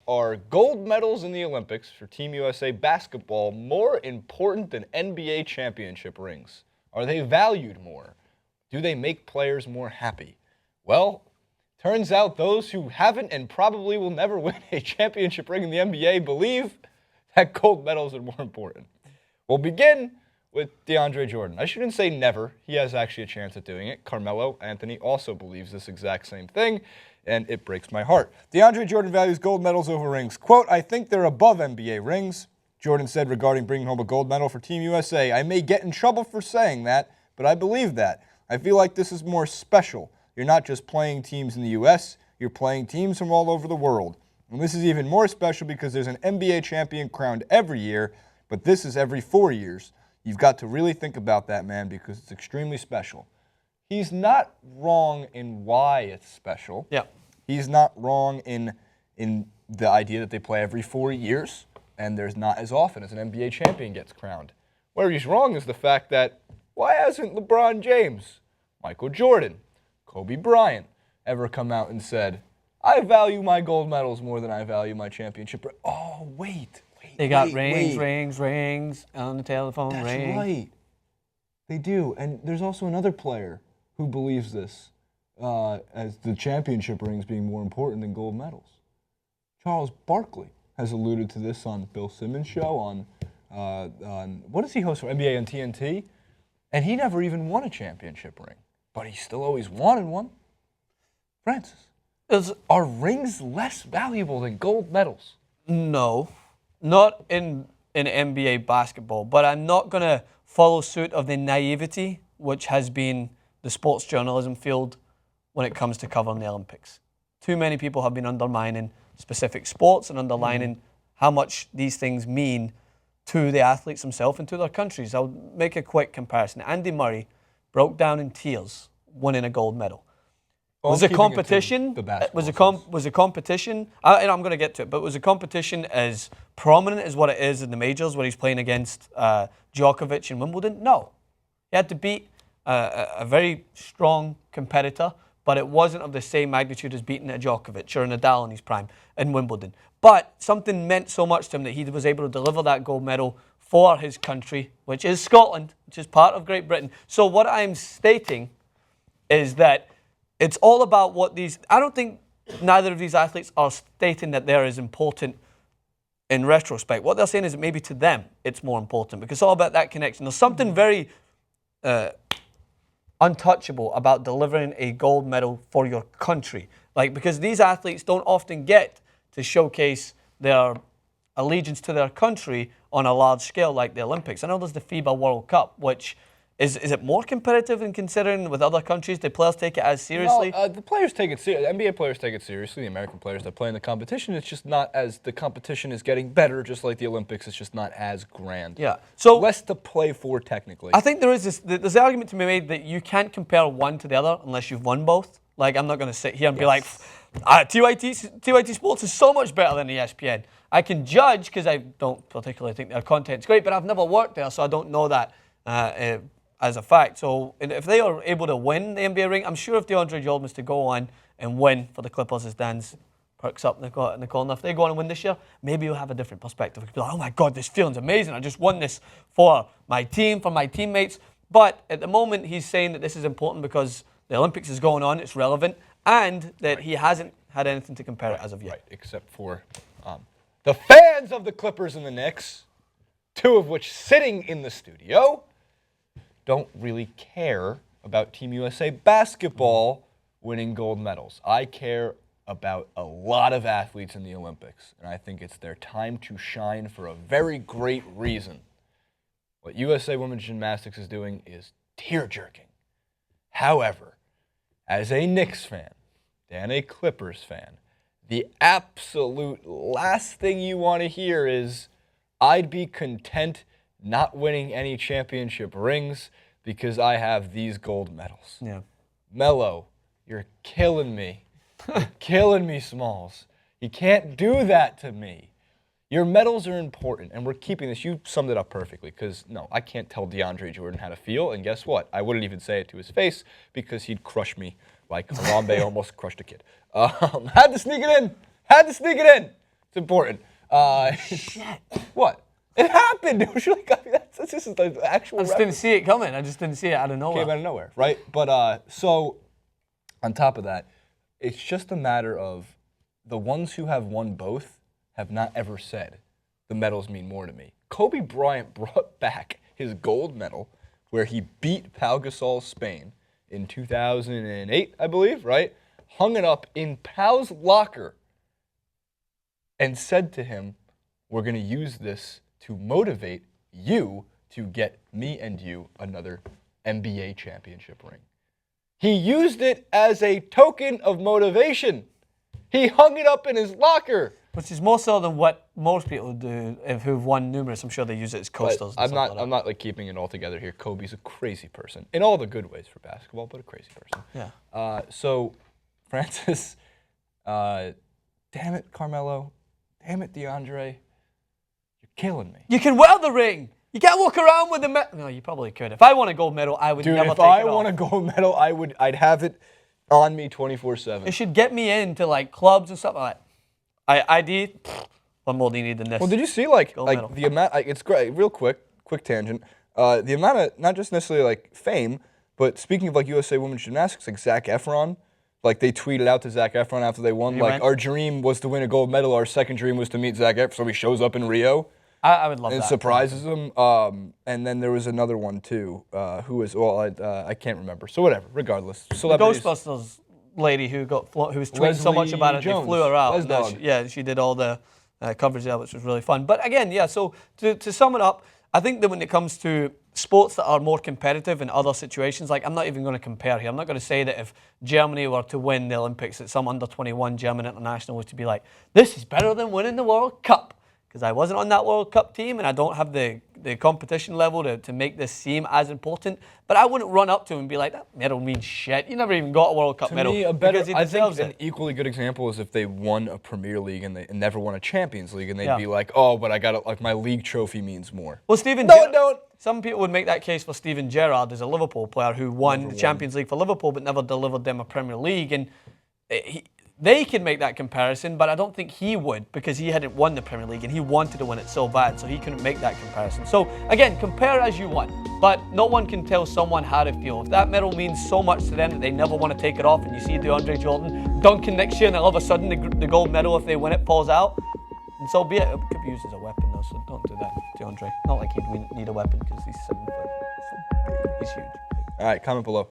are gold medals in the Olympics for Team USA basketball more important than NBA championship rings? Are they valued more? Do they make players more happy? Well, turns out those who haven't and probably will never win a championship ring in the NBA believe that gold medals are more important. We'll begin with DeAndre Jordan. I shouldn't say never. He has actually a chance at doing it. Carmelo Anthony also believes this exact same thing, and it breaks my heart. DeAndre Jordan values gold medals over rings. Quote, I think they're above NBA rings. Jordan said regarding bringing home a gold medal for Team USA, I may get in trouble for saying that, but I believe that. I feel like this is more special. You're not just playing teams in the U.S., you're playing teams from all over the world. And this is even more special because there's an NBA champion crowned every year, but this is every 4 years. You've got to really think about that, man, because it's extremely special. He's not wrong in why it's special. Yeah. He's not wrong in the idea that they play every 4 years, and there's not as often as an NBA champion gets crowned. Where he's wrong is the fact that why hasn't LeBron James, Michael Jordan, Kobe Bryant ever come out and said, I value my gold medals more than I value my championship? Oh, wait. They got rings on the telephone. That's rings. right. They do. And there's also another player who believes this as the championship rings being more important than gold medals. Charles Barkley has alluded to this on Bill Simmons' show on what does he host for, NBA on TNT? And he never even won a championship ring. But he still always wanted one. Francis, are rings less valuable than gold medals? No. Not in NBA basketball, but I'm not going to follow suit of the naivety which has been the sports journalism field when it comes to covering the Olympics. Too many people have been undermining specific sports and underlining how much these things mean to the athletes themselves and to their countries. I'll make a quick comparison. Andy Murray broke down in tears winning a gold medal. Was a competition? Was a competition? And I'm going to get to it, but was a competition as prominent as what it is in the majors, where he's playing against Djokovic in Wimbledon? No, he had to beat a very strong competitor, but it wasn't of the same magnitude as beating a Djokovic or a Nadal in his prime in Wimbledon. But something meant so much to him that he was able to deliver that gold medal for his country, which is Scotland, which is part of Great Britain. So what I'm stating is that it's all about what these... I don't think neither of these athletes are stating that they're as important in retrospect. What they're saying is that maybe to them it's more important because it's all about that connection. There's something very untouchable about delivering a gold medal for your country. Because these athletes don't often get to showcase their allegiance to their country on a large scale like the Olympics. I know there's the FIBA World Cup, which... Is it more competitive in considering with other countries? Do players take it as seriously? No, the players take it seriously. NBA players take it seriously. The American players that play in the competition, it's just not as the competition is getting better, just like the Olympics. It's just not as grand. Yeah. So less to play for technically. I think there's the argument to be made that you can't compare one to the other unless you've won both. I'm not going to sit here and be like, TYT Sports is so much better than ESPN. I can judge because I don't particularly think their content's great, but I've never worked there, so I don't know that. As a fact. So if they are able to win the NBA ring, I'm sure if DeAndre Jordan was to go on and win for the Clippers as Dan's perks up in the corner, if they go on and win this year, maybe you'll have a different perspective. You'll be like, oh my God, this feeling's amazing. I just won this for my team, for my teammates. But at the moment, he's saying that this is important because the Olympics is going on, it's relevant, and that he hasn't had anything to compare it as of yet. Right, except for the fans of the Clippers and the Knicks, two of which sitting in the studio, don't really care about Team USA basketball winning gold medals. I care about a lot of athletes in the Olympics, and I think it's their time to shine for a very great reason. What USA Women's Gymnastics is doing is tear-jerking. However, as a Knicks fan and a Clippers fan, the absolute last thing you want to hear is, I'd be content not winning any championship rings because I have these gold medals. Yeah. Melo, you're killing me. You're killing me, Smalls. You can't do that to me. Your medals are important, and we're keeping this. You summed it up perfectly, because, no, I can't tell DeAndre Jordan how to feel, and guess what? I wouldn't even say it to his face, because he'd crush me like Harambe almost crushed a kid. Had to sneak it in. It's important. Shit. What? It happened. It was really, this is the actual I just didn't see it coming. I just didn't see it out of nowhere. Came out of nowhere, right? But so on top of that, it's just a matter of the ones who have won both have not ever said the medals mean more to me. Kobe Bryant brought back his gold medal where he beat Pau Gasol's Spain in 2008, I believe, right? Hung it up in Pau's locker and said to him, we're going to use this to motivate you to get me and you another NBA championship ring. He used it as a token of motivation. He hung it up in his locker. Which is more so than what most people do who've won numerous. I'm sure they use it as coasters. I'm not like keeping it all together here. Kobe's a crazy person in all the good ways for basketball, but a crazy person. Yeah. So, Francis, damn it, Carmelo, damn it, DeAndre, you're killing me. You can wear the ring. You can't walk around with the medal. No, you probably could. If I want a gold medal, I would never take it off. If I want a gold medal, I'd have it on me 24/7. It should get me into like clubs and stuff like that. ID, what more do you need than this? Well, did you see like medal. the amount? It's great. Real quick tangent. The amount of not just necessarily like fame, but speaking of like USA Women's Gymnastics, like Zac Efron, like they tweeted out to Zac Efron after they won, like our dream was to win a gold medal. Our second dream was to meet Zac Efron. So he shows up in Rio. I would love that. And surprises him. And then there was another one too. Who was I can't remember. So whatever. Regardless, the celebrities. Ghostbusters lady who was tweeting so much about it, Jones. they flew her out. Lesdog. She did all the coverage there, which was really fun. But again, yeah. So to sum it up, I think that when it comes to sports that are more competitive in other situations, like I'm not even going to compare here. I'm not going to say that if Germany were to win the Olympics, that some under-21 German international was to be like, this is better than winning the World Cup. Because I wasn't on that World Cup team and I don't have the competition level to make this seem as important. But I wouldn't run up to him and be like, that medal means shit. You never even got a World Cup medal. I think an equally good example is if they won a Premier League and they never won a Champions League and they'd be like, oh, but I got like my league trophy means more. Well, don't. Some people would make that case for Steven Gerrard as a Liverpool player who won the Champions League for Liverpool but never delivered them a Premier League. And they can make that comparison, but I don't think he would because he hadn't won the Premier League and he wanted to win it so bad, so he couldn't make that comparison. So again, compare as you want, but no one can tell someone how to feel. If that medal means so much to them that they never want to take it off, and you see DeAndre Jordan dunking next year and all of a sudden the gold medal, if they win it, falls out, and so be it. It could be used as a weapon though, so don't do that, DeAndre. Not like he'd need a weapon because he's 7 foot. He's huge. All right, comment below.